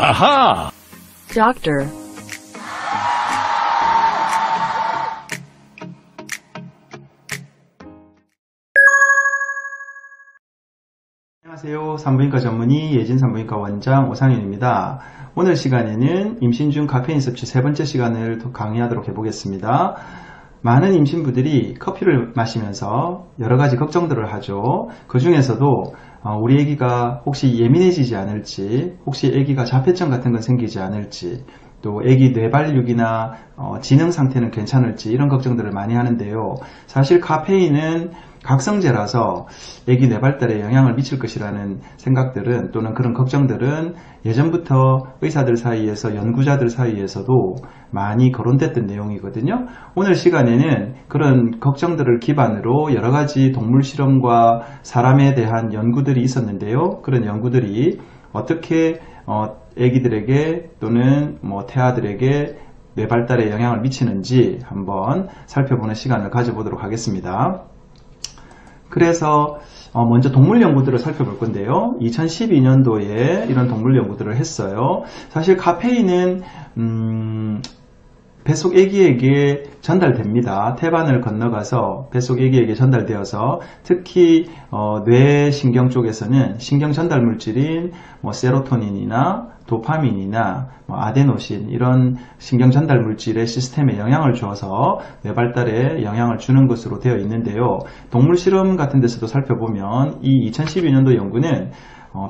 Aha! Doctor. 안녕하세요. 산부인과 전문의 예진 산부인과 원장 오상현입니다. 오늘 시간에는 임신 중 카페인 섭취 세 번째 시간을 강의하도록 해보겠습니다. 많은 임신부들이 커피를 마시면서 여러 가지 걱정들을 하죠. 그 중에서도 우리 아기가 혹시 예민해지지 않을지, 혹시 아기가 자폐증 같은 건 생기지 않을지, 또 아기 뇌발육이나 지능 상태는 괜찮을지 이런 걱정들을 많이 하는데요. 사실 카페인은 각성제라서 아기 뇌발달에 영향을 미칠 것이라는 생각들은, 또는 그런 걱정들은 예전부터 의사들 사이에서, 연구자들 사이에서도 많이 거론됐던 내용이거든요. 오늘 시간에는 그런 걱정들을 기반으로 여러 가지 동물 실험과 사람에 대한 연구들이 있었는데요. 그런 연구들이 어떻게 아기들에게 또는 태아들에게 뇌발달에 영향을 미치는지 한번 살펴보는 시간을 가져보도록 하겠습니다. 그래서 먼저 동물 연구들을 살펴볼 건데요. 2012년도에 이런 동물 연구들을 했어요. 사실 카페인은 뱃속 아기에게 전달됩니다. 태반을 건너가서 뱃속 아기에게 전달되어서 특히 뇌신경 쪽에서는 신경 전달 물질인 세로토닌이나 도파민이나 아데노신 이런 신경 전달 물질의 시스템에 영향을 주어서 뇌발달에 영향을 주는 것으로 되어 있는데요. 동물 실험 같은 데서도 살펴보면 이 2012년도 연구는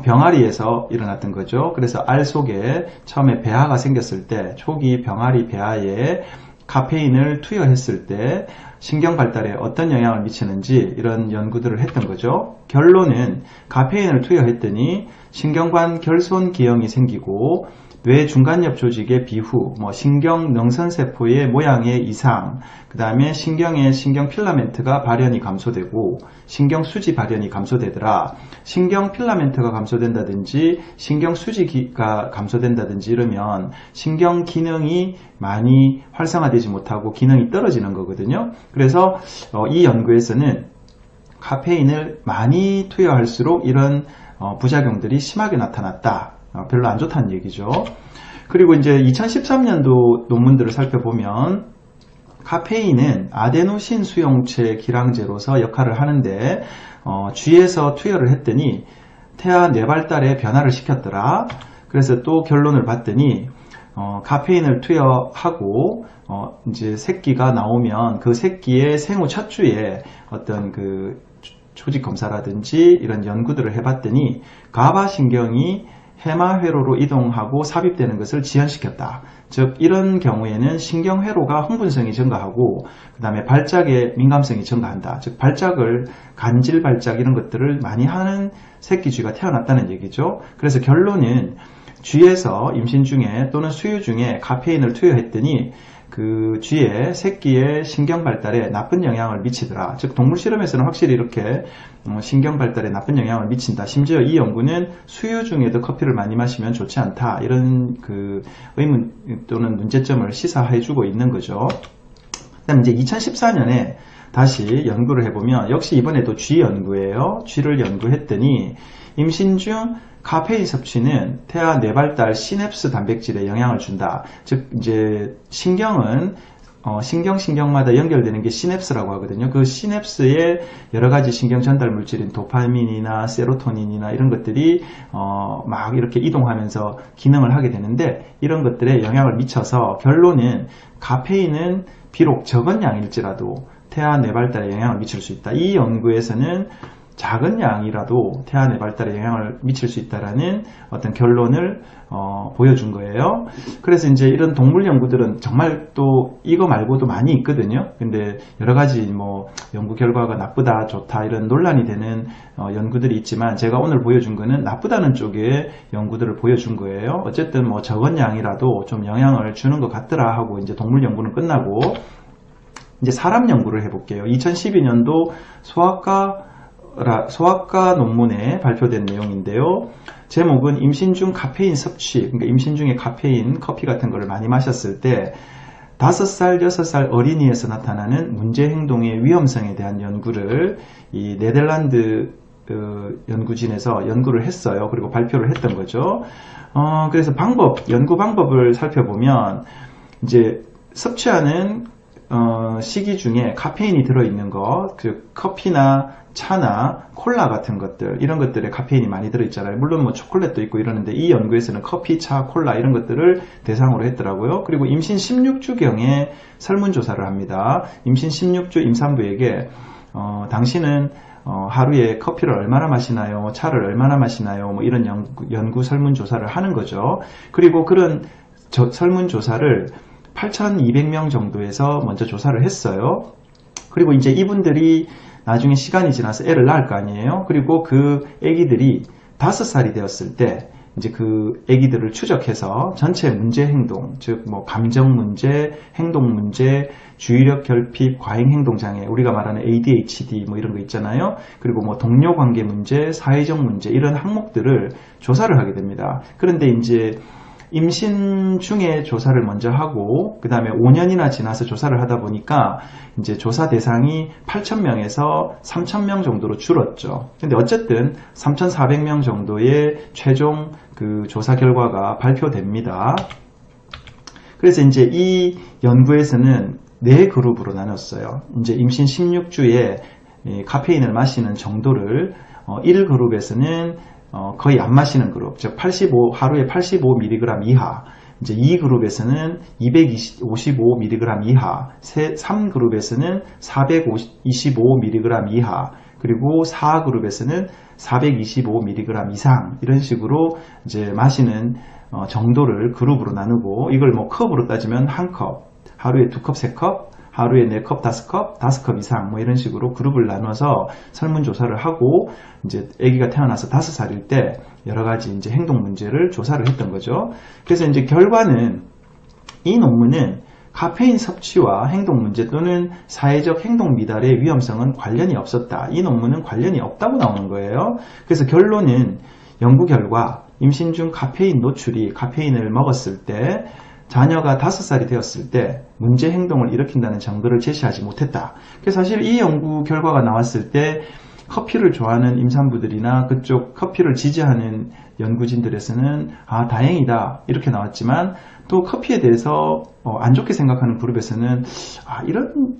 병아리에서 일어났던 거죠. 그래서 알 속에 처음에 배아가 생겼을 때, 초기 병아리 배아에 카페인을 투여했을 때 신경 발달에 어떤 영향을 미치는지 이런 연구들을 했던 거죠. 결론은 카페인을 투여했더니 신경관 결손 기형이 생기고 뇌 중간엽 조직의 비후, 신경 능선세포의 모양의 이상, 그 다음에 신경의 신경 필라멘트가 발현이 감소되고 신경 수지 발현이 감소되더라. 신경 필라멘트가 감소된다든지 신경 수지가 감소된다든지 이러면 신경 기능이 많이 활성화되지 못하고 기능이 떨어지는 거거든요. 그래서 이 연구에서는 카페인을 많이 투여할수록 이런 부작용들이 심하게 나타났다. 별로 안 좋다는 얘기죠. 그리고 이제 2013년도 논문들을 살펴보면 카페인은 아데노신 수용체 기량제로서 역할을 하는데 쥐에서 투여를 했더니 태아 뇌발달에 변화를 시켰더라. 그래서 또 결론을 봤더니 카페인을 투여하고 이제 새끼가 나오면 그 새끼의 생후 첫 주에 어떤 그 조직 검사라든지 이런 연구들을 해봤더니 가바 신경이 해마회로로 이동하고 삽입되는 것을 지연시켰다. 즉 이런 경우에는 신경회로가 흥분성이 증가하고 그 다음에 발작의 민감성이 증가한다. 즉 발작을, 간질 발작 이런 것들을 많이 하는 새끼 쥐가 태어났다는 얘기죠. 그래서 결론은 쥐에서 임신 중에 또는 수유 중에 카페인을 투여했더니 그 쥐의 새끼의 신경 발달에 나쁜 영향을 미치더라. 즉 동물 실험에서는 확실히 이렇게 신경 발달에 나쁜 영향을 미친다. 심지어 이 연구는 수유 중에도 커피를 많이 마시면 좋지 않다. 이런 그 의문 또는 문제점을 시사해주고 있는 거죠. 그다음 이제 2014년에 다시 연구를 해보면 역시 이번에도 쥐 연구예요. 쥐를 연구했더니 임신 중 카페인 섭취는 태아 뇌발달 시냅스 단백질에 영향을 준다. 즉 이제 신경은 신경마다 연결되는 게 시냅스라고 하거든요. 그 시냅스에 여러 가지 신경 전달 물질인 도파민이나 세로토닌이나 이런 것들이 막 이렇게 이동하면서 기능을 하게 되는데 이런 것들에 영향을 미쳐서 결론은 카페인은 비록 적은 양일지라도 태아 뇌발달에 영향을 미칠 수 있다. 이 연구에서는 작은 양이라도 태아 뇌발달에 영향을 미칠 수 있다라는 어떤 결론을 보여준 거예요. 그래서 이제 이런 동물 연구들은 정말 또 이거 말고도 많이 있거든요. 근데 여러 가지 연구 결과가 나쁘다, 좋다 이런 논란이 되는 연구들이 있지만 제가 오늘 보여준 거는 나쁘다는 쪽의 연구들을 보여준 거예요. 어쨌든 적은 양이라도 좀 영향을 주는 것 같더라 하고 이제 동물 연구는 끝나고 이제 사람 연구를 해볼게요. 2012년도 소아과 논문에 발표된 내용인데요. 제목은 임신 중 카페인 섭취, 그러니까 임신 중에 카페인, 커피 같은 거를 많이 마셨을 때 5살, 6살 어린이에서 나타나는 문제 행동의 위험성에 대한 연구를 이 네덜란드 연구진에서 연구를 했어요. 그리고 발표를 했던 거죠. 그래서 연구 방법을 살펴보면 이제 섭취하는 식이 중에 카페인이 들어있는 것, 커피나 차나 콜라 같은 것들, 이런 것들에 카페인이 많이 들어있잖아요. 물론 뭐 초콜릿도 있고 이러는데 이 연구에서는 커피, 차, 콜라 이런 것들을 대상으로 했더라고요. 그리고 임신 16주경에 설문조사를 합니다. 임신 16주 임산부에게 당신은 하루에 커피를 얼마나 마시나요? 차를 얼마나 마시나요? 뭐 이런 연구 설문조사를 하는 거죠. 그리고 그런 설문조사를 8,200명 정도에서 먼저 조사를 했어요. 그리고 이제 이분들이 나중에 시간이 지나서 애를 낳을 거 아니에요. 그리고 그 아기들이 5살이 되었을 때 이제 그 아기들을 추적해서 전체 문제 행동, 즉 뭐 감정 문제, 행동 문제, 주의력 결핍, 과잉 행동 장애, 우리가 말하는 ADHD 뭐 이런 거 있잖아요. 그리고 뭐 동료 관계 문제, 사회적 문제 이런 항목들을 조사를 하게 됩니다. 그런데 이제 임신 중에 조사를 먼저 하고 그 다음에 5년이나 지나서 조사를 하다 보니까 이제 조사 대상이 8,000명에서 3,000명 정도로 줄었죠. 근데 어쨌든 3,400명 정도의 최종 그 조사 결과가 발표됩니다. 그래서 이제 이 연구에서는 4그룹으로 나눴어요. 이제 임신 16주에 카페인을 마시는 정도를 1그룹에서는 거의 안 마시는 그룹, 즉 하루에 85mg 이하, 이제 2그룹에서는 255mg 이하, 3그룹에서는 425mg 이하, 그리고 4그룹에서는 425mg 이상, 이런 식으로 이제 마시는 정도를 그룹으로 나누고, 이걸 뭐 컵으로 따지면 한 컵, 하루에 2컵, 3컵, 하루에 4컵, 5컵, 5컵 이상 뭐 이런 식으로 그룹을 나눠서 설문조사를 하고 이제 아기가 태어나서 5살일 때 여러 가지 이제 행동 문제를 조사를 했던 거죠. 그래서 이제 결과는 이 논문은 카페인 섭취와 행동 문제 또는 사회적 행동 미달의 위험성은 관련이 없었다. 이 논문은 관련이 없다고 나오는 거예요. 그래서 결론은 연구 결과 임신 중 카페인 노출이 카페인을 먹었을 때 자녀가 5살이 되었을 때 문제 행동을 일으킨다는 증거를 제시하지 못했다. 그래서 사실 이 연구 결과가 나왔을 때 커피를 좋아하는 임산부들이나 그쪽 커피를 지지하는 연구진들에서는 다행이다 이렇게 나왔지만 또 커피에 대해서 안 좋게 생각하는 그룹에서는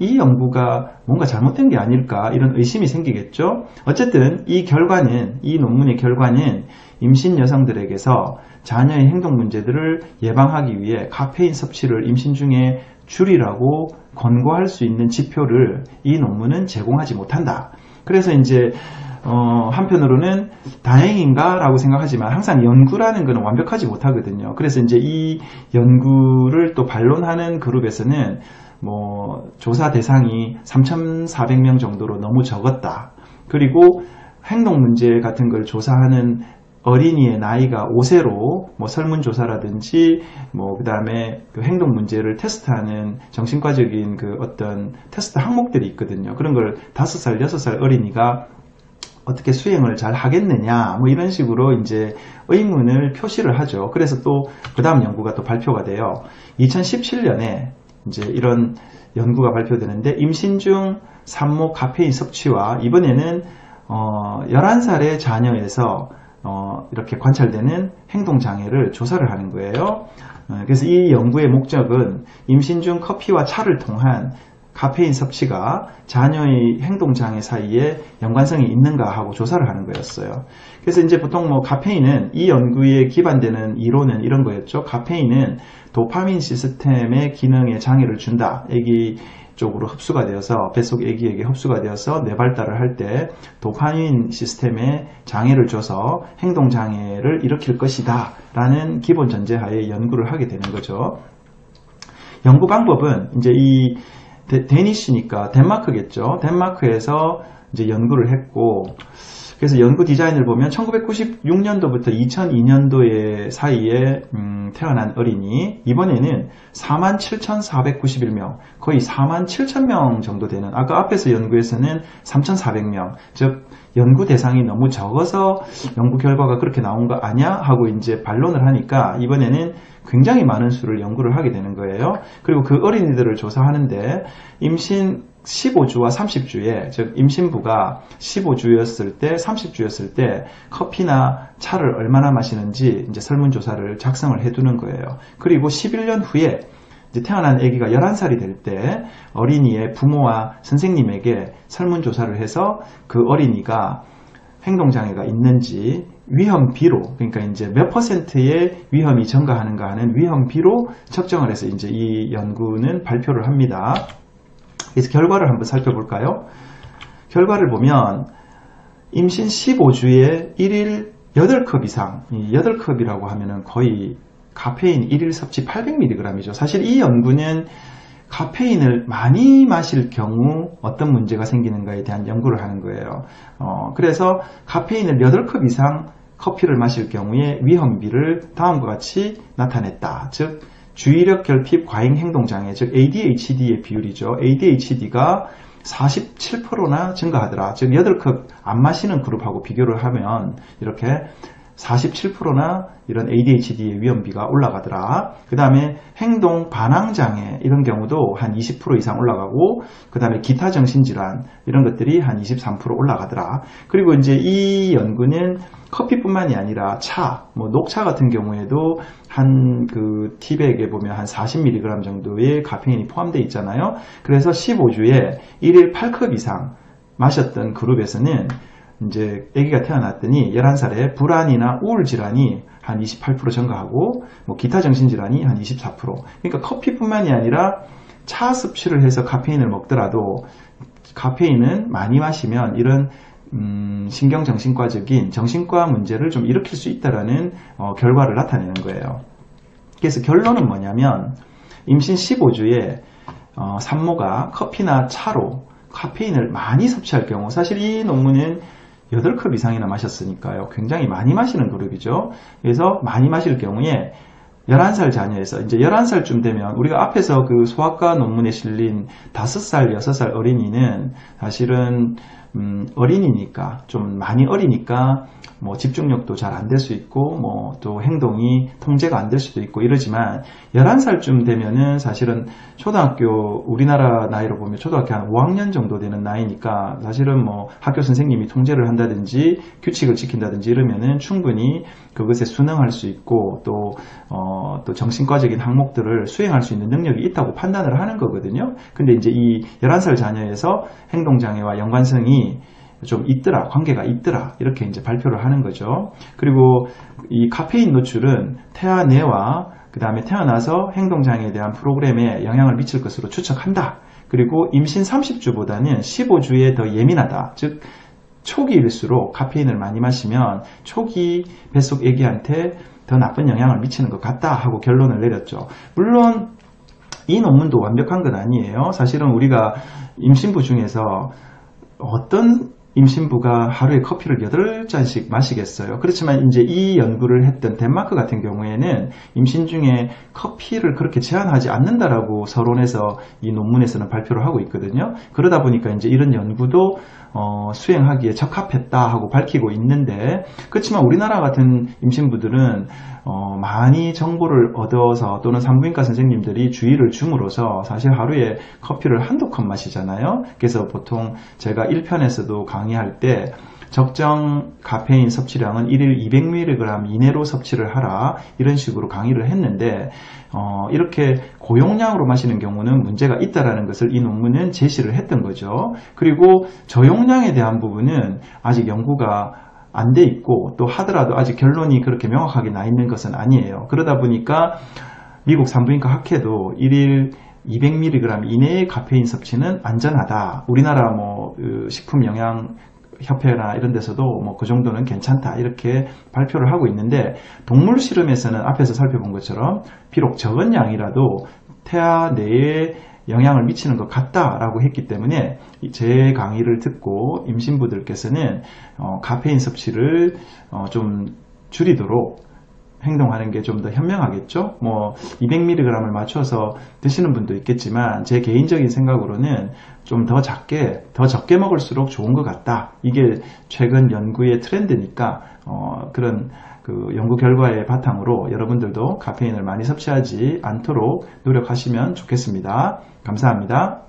이 연구가 뭔가 잘못된 게 아닐까 이런 의심이 생기겠죠. 어쨌든 이 논문의 결과는 임신 여성들에게서 자녀의 행동 문제들을 예방하기 위해 카페인 섭취를 임신 중에 줄이라고 권고할 수 있는 지표를 이 논문은 제공하지 못한다. 그래서 이제 한편으로는 다행인가 라고 생각하지만 항상 연구라는 것은 완벽하지 못하거든요. 그래서 이제 이 연구를 또 반론하는 그룹에서는 뭐 조사 대상이 3,400명 정도로 너무 적었다. 그리고 행동 문제 같은 걸 조사하는 어린이의 나이가 5세로 뭐 설문조사라든지 뭐 그다음에 그 행동 문제를 테스트하는 정신과적인 그 어떤 테스트 항목들이 있거든요. 그런 걸 5살, 6살 어린이가 어떻게 수행을 잘 하겠느냐 뭐 이런 식으로 이제 의문을 표시를 하죠. 그래서 또 그 다음 연구가 또 발표가 돼요. 2017년에 이제 이런 연구가 발표되는데 임신 중 산모 카페인 섭취와 이번에는 11살의 자녀에서 이렇게 관찰되는 행동장애를 조사를 하는 거예요. 그래서 이 연구의 목적은 임신 중 커피와 차를 통한 카페인 섭취가 자녀의 행동장애 사이에 연관성이 있는가 하고 조사를 하는 거였어요. 그래서 이제 보통 뭐 카페인은 이 연구에 기반되는 이론은 이런 거였죠. 카페인은 도파민 시스템의 기능에 장애를 준다. 아기 쪽으로 흡수가 되어서 뱃속 아기에게 흡수가 되어서 뇌발달을 할 때 도파민 시스템에 장애를 줘서 행동장애를 일으킬 것이다 라는 기본 전제하에 연구를 하게 되는 거죠. 연구 방법은 이제 이 데니시니까 덴마크겠죠. 덴마크에서 이제 연구를 했고, 그래서 연구 디자인을 보면 1996년도부터 2002년도에 사이에 태어난 어린이, 이번에는 47,491명, 거의 47,000명 정도 되는, 아까 앞에서 연구에서는 3,400명, 즉 연구 대상이 너무 적어서 연구 결과가 그렇게 나온 거 아니야? 하고 이제 반론을 하니까 이번에는 굉장히 많은 수를 연구를 하게 되는 거예요. 그리고 그 어린이들을 조사하는데 임신 15주와 30주에, 즉 임신부가 15주였을 때, 30주였을 때 커피나 차를 얼마나 마시는지 이제 설문조사를 작성을 해두는 거예요. 그리고 11년 후에 이제 태어난 아기가 11살이 될 때 어린이의 부모와 선생님에게 설문조사를 해서 그 어린이가 행동장애가 있는지 위험비로, 그러니까 이제 몇 %의 위험이 증가하는가 하는 위험비로 측정을 해서 이제 이 연구는 발표를 합니다. 그래서 결과를 한번 살펴볼까요? 결과를 보면 임신 15주에 1일 8컵 이상, 이 8컵이라고 하면은 거의 카페인 1일 섭취 800mg이죠. 사실 이 연구는 카페인을 많이 마실 경우 어떤 문제가 생기는가에 대한 연구를 하는 거예요. 그래서 카페인을 8컵 이상 커피를 마실 경우에 위험비를 다음과 같이 나타냈다. 즉 주의력 결핍 과잉 행동장애, 즉 ADHD의 비율이죠. ADHD가 47%나 증가하더라. 즉 8컵 안 마시는 그룹하고 비교를 하면 이렇게 47%나 이런 ADHD의 위험비가 올라가더라. 그 다음에 행동 반항장애 이런 경우도 한 20% 이상 올라가고, 그 다음에 기타 정신질환 이런 것들이 한 23% 올라가더라. 그리고 이제 이 연구는 커피뿐만이 아니라 차, 뭐 녹차 같은 경우에도 한 그 티백에 보면 한 40mg 정도의 카페인이 포함되어 있잖아요. 그래서 15주에 1일 8컵 이상 마셨던 그룹에서는 이제 아기가 태어났더니 11살에 불안이나 우울 질환이 한 28% 증가하고, 뭐 기타 정신질환이 한 24%. 그러니까 커피뿐만이 아니라 차 섭취를 해서 카페인을 먹더라도 카페인은 많이 마시면 이런 신경정신과적인 정신과 문제를 좀 일으킬 수 있다라는 결과를 나타내는 거예요. 그래서 결론은 뭐냐면 임신 15주에 산모가 커피나 차로 카페인을 많이 섭취할 경우, 사실 이 논문은 8컵 이상이나 마셨으니까요. 굉장히 많이 마시는 그룹이죠. 그래서 많이 마실 경우에 11살 자녀에서 이제 11살쯤 되면 우리가 앞에서 그 소아과 논문에 실린 5살, 6살 어린이는 사실은 어린이니까 좀 많이 어리니까 뭐 집중력도 잘 안 될 수 있고 뭐 또 행동이 통제가 안 될 수도 있고 이러지만 11살쯤 되면은 사실은 초등학교, 우리나라 나이로 보면 초등학교 한 5학년 정도 되는 나이니까 사실은 뭐 학교 선생님이 통제를 한다든지 규칙을 지킨다든지 이러면은 충분히 그것에 순응할 수 있고 또 정신과적인 항목들을 수행할 수 있는 능력이 있다고 판단을 하는 거거든요. 근데 이제 이 11살 자녀에서 행동장애와 연관성이 좀 있더라, 관계가 있더라, 이렇게 이제 발표를 하는 거죠. 그리고 이 카페인 노출은 태아 내와 그 다음에 태어나서 행동장애에 대한 프로그램에 영향을 미칠 것으로 추측한다. 그리고 임신 30주보다는 15주에 더 예민하다. 즉 초기일수록 카페인을 많이 마시면 초기 뱃속 아기한테 더 나쁜 영향을 미치는 것 같다 하고 결론을 내렸죠. 물론 이 논문도 완벽한 건 아니에요. 사실은 우리가 임신부 중에서 어떤 임신부가 하루에 커피를 8잔씩 마시겠어요. 그렇지만 이제 이 연구를 했던 덴마크 같은 경우에는 임신 중에 커피를 그렇게 제한하지 않는다라고 서론에서 이 논문에서는 발표를 하고 있거든요. 그러다 보니까 이제 이런 연구도 수행하기에 적합했다 하고 밝히고 있는데, 그렇지만 우리나라 같은 임신부들은 많이 정보를 얻어서 또는 산부인과 선생님들이 주의를 줌으로써 사실 하루에 커피를 한두 컵 마시잖아요. 그래서 보통 제가 1편에서도 강의할 때 적정 카페인 섭취량은 1일 200mg 이내로 섭취를 하라, 이런 식으로 강의를 했는데 이렇게 고용량으로 마시는 경우는 문제가 있다라는 것을 이 논문은 제시를 했던 거죠. 그리고 저용량에 대한 부분은 아직 연구가 안 돼 있고 또 하더라도 아직 결론이 그렇게 명확하게 나 있는 것은 아니에요. 그러다 보니까 미국 산부인과 학회도 1일 200mg 이내의 카페인 섭취는 안전하다. 우리나라 뭐 식품영양 협회나 이런 데서도 뭐 그 정도는 괜찮다 이렇게 발표를 하고 있는데, 동물 실험에서는 앞에서 살펴본 것처럼 비록 적은 양이라도 태아 내에 영향을 미치는 것 같다라고 했기 때문에 제 강의를 듣고 임신부들께서는 카페인 섭취를 좀 줄이도록 행동하는 게 좀 더 현명하겠죠. 뭐 200mg을 맞춰서 드시는 분도 있겠지만 제 개인적인 생각으로는 좀 더 적게 먹을수록 좋은 것 같다. 이게 최근 연구의 트렌드니까 그런 그 연구 결과의 바탕으로 여러분들도 카페인을 많이 섭취하지 않도록 노력하시면 좋겠습니다. 감사합니다.